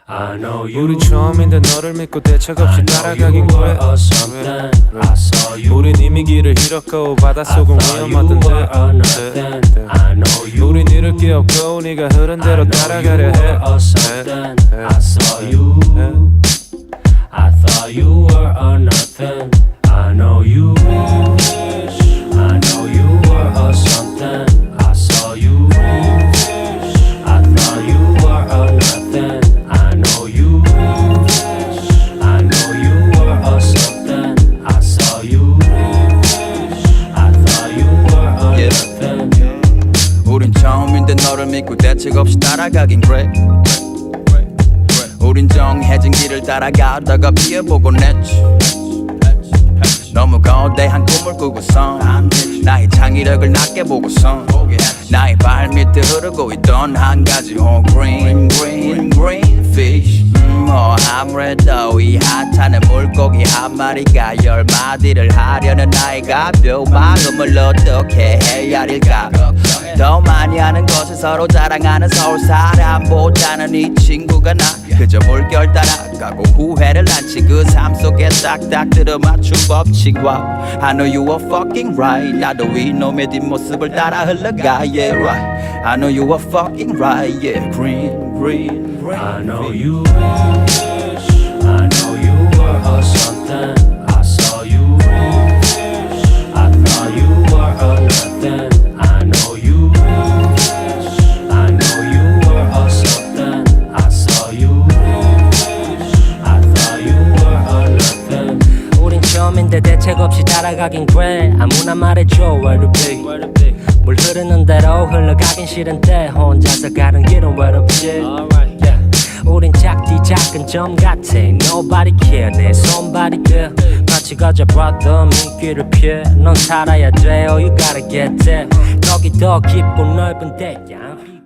I know you. 우리 처음인데 너를 믿고 대책 없이 따라가긴 그래. 우린 이미 길을 잃었고 바닷속은 위험하던데. 우린 잃을 게 없고 네가 흐른 대로 따라가려 해. I saw you. I thought you were a nothing. I know you wish. I know you were a something. I saw you wish. I thought you were a nothing. I know you wish. I know you were a something. I saw you wish. I thought you were a nothing. 우린 처음인데 너를 믿고 대책 없이 따라가긴 그래. 우린 정해진 길을 따라가다가 피해보곤 했지. 너무 거대한 꿈을 꾸고선 나의 창의력을 낮게 보고선 나의 발밑에 흐르고 있던 한 가지 green fish. 아무래도 이 핫한 물고기 한 마리가 10마디를 하려는 나의 가벼운 마음을 어떻게 헤아릴까. 더 많이 하는 것을 서로 자랑하는 서울 사람보다는 이 친구가 나 그저 물결 따라가고 후회를 안치 그 삶 속에 딱딱 들어맞춘 법칙과 I know you are fucking right. 나도 이놈의 뒷모습을 따라 흘러가 yeah right. I know you are fucking right. yeah green I know you wish. I know you were a something. I saw you wish. I thought you were a nothing. I know you wish. I know you were a something. I saw you wish. I thought you were a nothing. 우린 처음인데 대책 없이 따라가긴 그래. 아무나 말해줘 where to be. 물 흐르는 대로 흘러가긴 싫은데 혼자서 가는 길은 외롭지. 우린 작디 작은 점 같아. Nobody care 내 손발이 돼. 같이 가자 brother 민기를 피해. 넌 살아야 돼. Oh you gotta get that. 거기 더 깊고 넓은 데야.